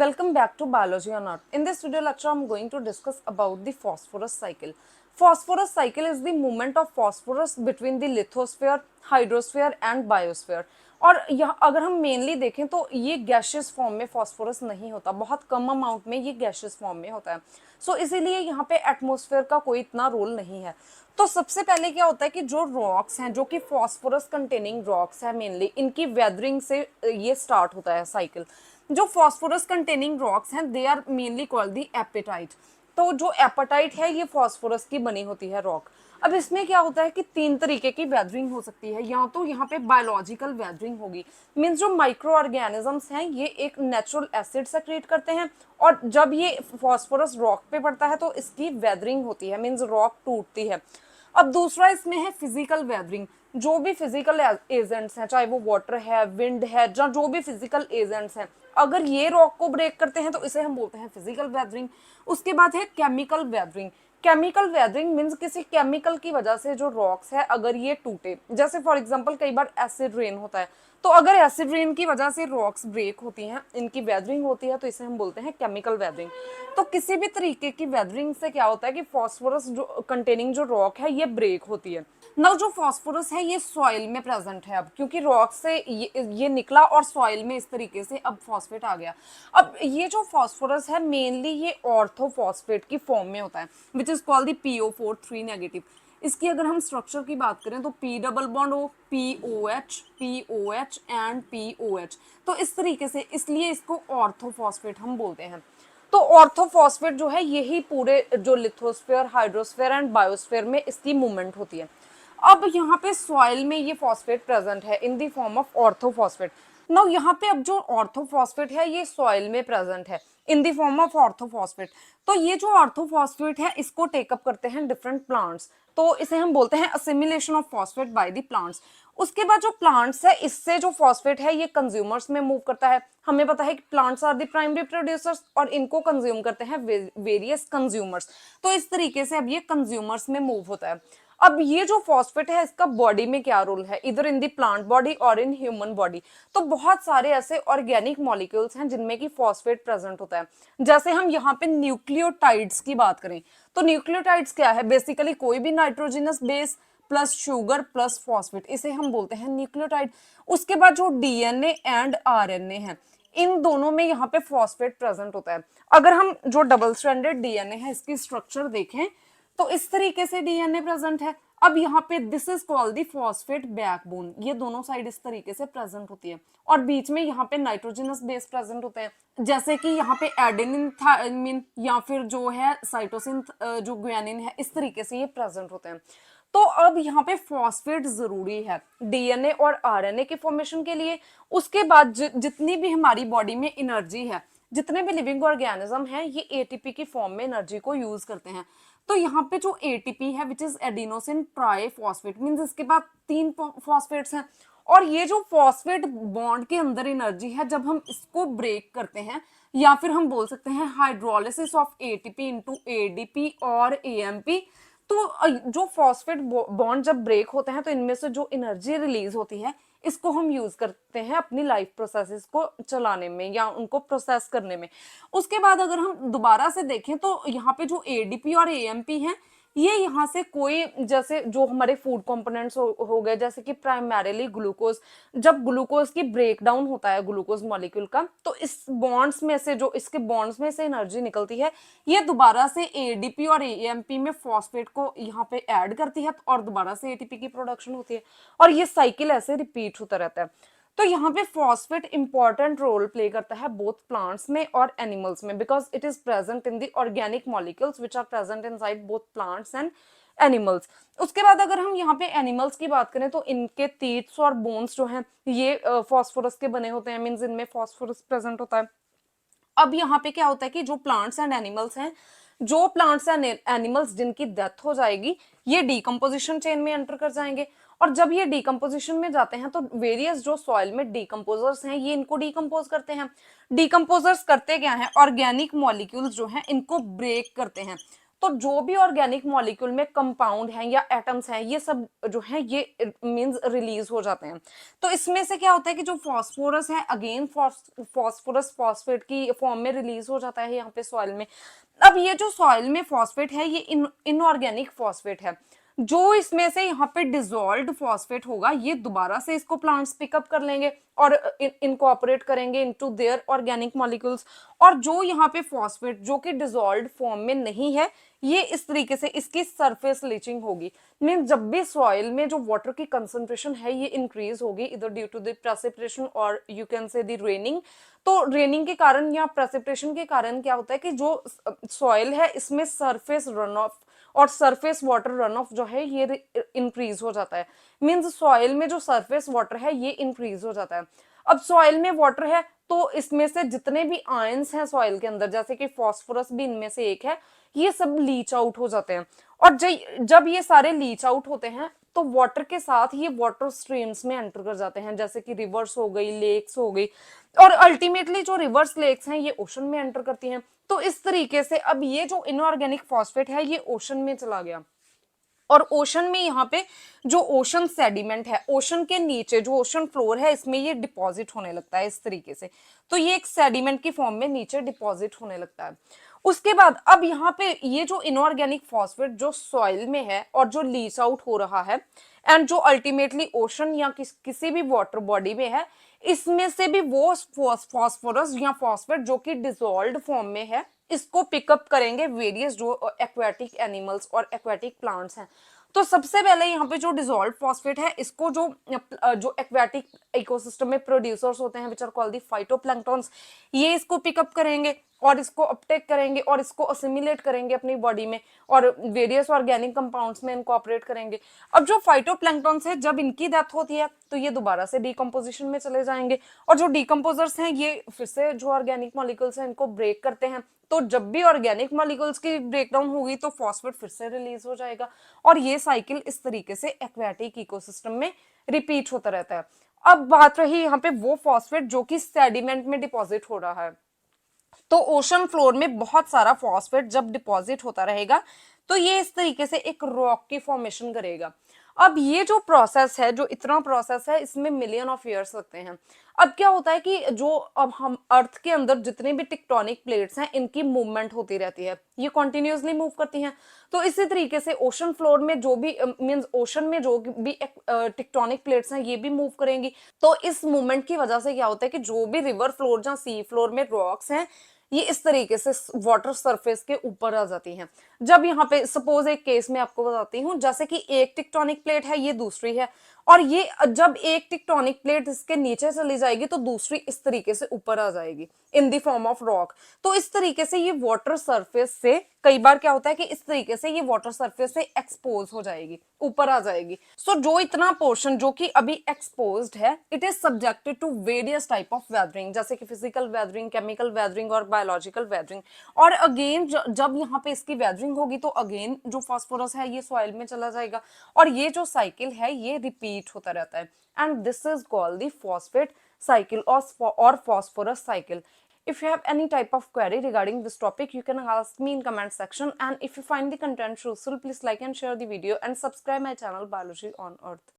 Welcome back to Biology on Earth. In this video lecture, I'm going to discuss about the phosphorus cycle. Phosphorus cycle is the movement of phosphorus between the lithosphere, hydrosphere and biosphere. और यहाँ अगर हम mainly देखें तो ये gaseous form में phosphorus नहीं होता, बहुत कम अमाउंट में ये गैशियस फॉर्म में होता है। सो इसीलिए यहाँ पे एटमॉस्फेयर का कोई इतना रोल नहीं है। तो सबसे पहले क्या होता है कि जो रॉक्स हैं, जो कि फॉस्फोरस कंटेनिंग रॉक्स है मेनली, इनकी वेदरिंग से ये स्टार्ट होता है साइकिल। जो फॉस्फोरस कंटेनिंग रॉक्स हैं they are mainly called the apatite. तो जो एपेटाइट है ये फॉस्फोरस की बनी होती है रॉक। अब इसमें क्या होता है कि तीन तरीके की वेदरिंग हो सकती है। या तो यहाँ पे बायोलॉजिकल वेदरिंग होगी, मीन्स जो माइक्रो ऑर्गेनिजम्स हैं ये एक नेचुरल एसिड सेक्रेट करते हैं और जब ये फॉस्फोरस रॉक पे पड़ता है तो इसकी वेदरिंग होती है, मीन्स रॉक टूटती है। अब दूसरा इसमें है फिजिकल वेदरिंग। जो भी फिजिकल एजेंट्स हैं, चाहे वो वाटर है, विंड है, जो भी फिजिकल एजेंट्स हैं, अगर ये रॉक को ब्रेक करते हैं तो इसे हम बोलते हैं फिजिकल वेदरिंग। उसके बाद है chemical weathering. Chemical weathering means किसी केमिकल की वजह से जो रॉक्स है अगर ये टूटे, जैसे फॉर एग्जांपल कई बार एसिड रेन होता है, तो अगर एसिड रेन की वजह से रॉक्स ब्रेक होती हैं, इनकी वेदरिंग होती है, तो इसे हम बोलते हैं केमिकल वेदरिंग। तो किसी भी तरीके की वेदरिंग से क्या होता है कि फॉस्फोरस जो कंटेनिंग जो रॉक है ये ब्रेक होती है। नाउ जो फॉस्फोरस है ये सॉइल में प्रेजेंट है, अब क्योंकि रॉक से ये निकला और सॉइल में इस तरीके से अब फॉस्फेट आ गया। अब ये जो फॉस्फोरस है मेनली ये ऑर्थोफॉस्फेट की फॉर्म में होता है, which is called the PO4 3 negative. इसकी अगर हम स्ट्रक्चर की बात करें तो P double bond O, POH, POH and POH। तो इस तरीके से, इसलिए इसको ऑर्थोफॉस्फेट हम बोलते हैं। तो ऑर्थोफॉस्फेट जो है यही पूरे जो लिथोस्फेयर, हाइड्रोस्फेयर एंड बायोस्फेयर में इसकी मूवमेंट होती है। अब यहाँ पे सॉइल में ये फॉस्फेट प्रेजेंट है in the form of orthophosphate. Now यहाँ पे अब जो ऑर्थोफॉस्फेट है ये सॉइल में प्रेजेंट है in the form of orthophosphate. तो ये जो ऑर्थोफॉस्फेट है इसको टेकअप करते हैं डिफरेंट प्लांट्स, तो इसे हम बोलते हैं assimilation of phosphate by the plants. उसके बाद जो प्लांट्स है इससे जो फॉस्फेट है ये कंज्यूमर्स में मूव करता है। हमें पता है कि plants are the primary producers और इनको कंज्यूम करते हैं वेरियस कंज्यूमर्स। तो इस तरीके से अब ये कंज्यूमर्स में मूव होता है। अब ये जो फॉस्फेट है इसका बॉडी में क्या रोल है, इधर इन दी प्लांट बॉडी और इन ह्यूमन बॉडी। तो बहुत सारे ऐसे ऑर्गेनिक मॉलिक्यूल्स हैं जिनमें कि फॉस्फेट प्रेजेंट होता है। जैसे हम यहाँ पे न्यूक्लियोटाइड्स की बात करें तो न्यूक्लियोटाइड्स क्या है, बेसिकली कोई भी nitrogenous base plus sugar plus phosphate, इसे हम बोलते हैं न्यूक्लियोटाइड। उसके बाद जो डीएनए एंड आरएनए है इन दोनों में यहाँ पे फॉस्फेट प्रेजेंट होता है। अगर हम जो डबल स्ट्रैंडेड डीएनए है इसकी स्ट्रक्चर देखें तो इस तरीके से डीएनए प्रेजेंट है। अब यहाँ पे this is called the phosphate backbone, ये दोनों साइड इस तरीके से प्रेजेंट होती है और बीच में यहाँ पे नाइट्रोजनस बेस प्रेजेंट होते हैं, जैसे कि यहाँ पे एडेनिन, थायमिन या फिर जो है साइटोसिन, जो ग्वानिन है, इस तरीके से ये प्रेजेंट होते हैं। तो अब यहाँ पे फॉस्फेट जरूरी है डीएनए और आरएनए के फॉर्मेशन के लिए। उसके बाद जितनी भी हमारी बॉडी में एनर्जी है, जितने भी लिविंग ऑर्गेनिज्म हैं ये एटीपी की फॉर्म में एनर्जी को यूज करते हैं। तो यहाँ पे जो एटीपी है which is adenosine triphosphate, means इसके बाद तीन फॉस्फेट्स हैं और ये जो फॉस्फेट बॉन्ड के अंदर एनर्जी है जब हम इसको ब्रेक करते हैं, या फिर हम बोल सकते हैं hydrolysis of ATP into ADP और एएमपी। तो जो फॉस्फेट बॉन्ड जब ब्रेक होते हैं तो इनमें से जो एनर्जी रिलीज होती है इसको हम यूज करते हैं अपनी लाइफ प्रोसेसेस को चलाने में या उनको प्रोसेस करने में। उसके बाद अगर हम दोबारा से देखें तो यहाँ पे जो एडीपी और एएमपी हैं ये यहाँ से कोई, जैसे जो हमारे फूड कंपोनेंट्स हो गए, जैसे कि प्राइमरीली ग्लूकोज, जब ग्लूकोज की ब्रेक डाउन होता है ग्लूकोज मॉलिक्यूल का तो इस बॉन्ड्स में से, जो इसके बॉन्ड्स में से एनर्जी निकलती है ये दोबारा से एडीपी और एएमपी में फॉस्फेट को यहाँ पे ऐड करती है और दोबारा से एटीपी की प्रोडक्शन होती है और ये साइकिल ऐसे रिपीट होता रहता है। तो यहाँ पे फॉस्फेट इंपॉर्टेंट रोल प्ले करता है बोथ प्लांट्स में और एनिमल्स में, because it is present in the organic molecules which are present inside both plants and animals. उसके बाद अगर हम यहाँ पे एनिमल्स की बात करें तो इनके टीथ्स और बोन्स जो हैं ये फॉस्फोरस के बने होते हैं, मीन्स इनमें फॉस्फोरस प्रेजेंट होता है। अब यहाँ पे क्या होता है कि जो प्लांट्स एंड एनिमल्स हैं, जो प्लांट्स एंड एनिमल्स जिनकी डेथ हो जाएगी ये डीकम्पोजिशन चेन में एंटर कर जाएंगे और जब ये डीकम्पोजिशन में जाते हैं तो वेरियस जो सॉइल में डीकम्पोजर्स हैं ये इनको डीकम्पोज करते हैं। डीकम्पोजर्स करते क्या है, ऑर्गेनिक मॉलिक्यूल्स जो हैं इनको ब्रेक करते हैं। तो जो भी ऑर्गेनिक मॉलिक्यूल में कंपाउंड हैं या एटम्स हैं, ये सब जो है ये मींस रिलीज हो जाते हैं। तो इसमें से क्या होता है कि जो फास्फोरस है अगेन फास्फोरस फॉस्फेट की फॉर्म में रिलीज हो जाता है यहाँ पे सॉइल में। अब ये जो सॉइल में फॉस्फेट है ये इनऑर्गेनिक फॉस्फेट है। जो इसमें से यहाँ पे डिजोल्व्ड फॉस्फेट होगा ये दोबारा से इसको प्लांट्स पिकअप कर लेंगे और इनकॉर्पोरेट करेंगे इनटू देयर ऑर्गेनिक मॉलिक्यूल्स। और जो यहाँ पे फॉस्फेट जो कि डिजोल्व्ड फॉर्म में नहीं है, ये इस तरीके से इसकी सरफेस लीचिंग होगी। मीन जब भी सॉइल में जो वाटर की कंसंट्रेशन है ये इंक्रीज होगी इधर ड्यू टू द प्रेसिपिटेशन और you can say the raining. तो रेनिंग के कारण या प्रेसिपिटेशन के कारण क्या होता है कि जो सॉइल है इसमें सरफेस रन ऑफ और सरफेस वाटर रन ऑफ जो है ये इंक्रीज हो जाता है। मींस सॉइल में जो सरफेस वाटर है ये इंक्रीज हो जाता है। अब सॉइल में वाटर है तो इसमें से जितने भी आयंस हैं सॉइल के अंदर, जैसे कि फास्फोरस भी इनमें से एक है, ये सब लीच आउट हो जाते हैं। और जब ये सारे लीच आउट होते हैं तो वाटर के साथ ये वाटर स्ट्रीम्स में एंटर कर जाते हैं, जैसे कि रिवर्स हो गई, लेक्स हो गई, और अल्टीमेटली जो रिवर्स लेक्स हैं ये ओशन में एंटर करती हैं। तो इस तरीके से अब ये जो इनऑर्गेनिक फॉस्फेट है ये ओशन में चला गया। और ओशन में यहाँ पे जो ओशन सेडिमेंट है, ओशन के नीचे जो ओशन फ्लोर है इसमें ये डिपॉजिट होने लगता है इस तरीके से। तो ये एक सेडिमेंट की फॉर्म में नीचे डिपॉजिट होने लगता है। उसके बाद अब यहाँ पे ये जो इनऑर्गेनिक फॉस्फेट जो सॉइल में है और जो लीच आउट हो रहा है एंड जो अल्टीमेटली ओशन या किसी भी वाटर बॉडी में है, इसमें से भी वो फॉस्फोरस या फॉस्फेट जो कि डिसॉल्व्ड फॉर्म में है इसको पिकअप करेंगे वेरियस जो एक्वेटिक एनिमल्स और एक्वेटिक प्लांट्स हैं। तो सबसे पहले यहाँ पे जो डिसॉल्व्ड फॉस्फेट है इसको जो एक्वेटिक इकोसिस्टम में प्रोड्यूसर्स होते हैं which are called the phytoplanktons, ये इसको पिकअप करेंगे और इसको अपटेक करेंगे और इसको असिमिलेट करेंगे अपनी बॉडी में और वेरियस ऑर्गेनिक कंपाउंड्स में इनकॉर्पोरेट करेंगे। अब जो फाइटोप्लैंक्टन्स है जब इनकी डेथ होती है तो ये दोबारा से डिकम्पोजिशन में चले जाएंगे और जो डिकम्पोजर्स हैं ये फिर से जो ऑर्गेनिक मॉलिक्यूल्स हैं इनको ब्रेक करते हैं। तो जब भी ऑर्गेनिक मॉलिक्यूल्स की ब्रेकडाउन होगी तो फॉस्फेट फिर से रिलीज हो जाएगा और ये साइकिल इस तरीके से एक्वेटिक इकोसिस्टम में रिपीट होता रहता है। अब बात रही यहाँ पे वो फॉस्फेट जो कि सेडिमेंट में डिपॉजिट हो रहा है। तो ओशन फ्लोर में बहुत सारा फॉस्फेट जब डिपॉजिट होता रहेगा तो ये इस तरीके से एक रॉक की फॉर्मेशन करेगा। अब ये जो प्रोसेस है, जो इतना प्रोसेस है, इसमें मिलियन ऑफ ईयर्स लगते हैं। अब क्या होता है कि जो अब हम अर्थ के अंदर जितने भी टेक्टोनिक प्लेट्स हैं इनकी मूवमेंट होती रहती है, ये कॉन्टिन्यूसली मूव करती हैं। तो इसी तरीके से ओशन फ्लोर में जो भी मींस ओशन में जो भी टेक्टोनिक प्लेट्स हैं ये भी मूव करेंगी। तो इस मूवमेंट की वजह से क्या होता है कि जो भी रिवर फ्लोर या सी फ्लोर में रॉक्स हैं ये इस तरीके से वाटर सरफेस के ऊपर आ जाती हैं। जब यहाँ पे सपोज एक केस में आपको बताती हूँ, जैसे कि एक टेक्टोनिक प्लेट है ये दूसरी है और ये जब एक टेक्टोनिक प्लेट इसके नीचे चली जाएगी तो दूसरी इस तरीके से ऊपर आ जाएगी in the form of rock. तो इस तरीके से ये वाटर सरफेस से कई बार क्या होता है कि इस तरीके से ये वाटर सरफेस से एक्सपोज हो जाएगी, ऊपर आ जाएगी। सो जो इतना पोर्शन जो कि अभी एक्सपोज्ड है it is subjected to various type of weathering, जैसे कि फिजिकल वेदरिंग, केमिकल वेदरिंग और बायोलॉजिकल वेदरिंग। और अगेन जब यहाँ पे इसकी वेदरिंग होगी तो अगेन जो फास्फोरस है ये सॉइल में चला जाएगा और ये जो साइकिल है ये रिपीट होता रहता है and this is called the phosphate cycle or phosphorus cycle. If you have any type of query regarding this topic, you can ask me in comment section, and if you find the content useful, please like and share the video and subscribe my channel Biology on Earth.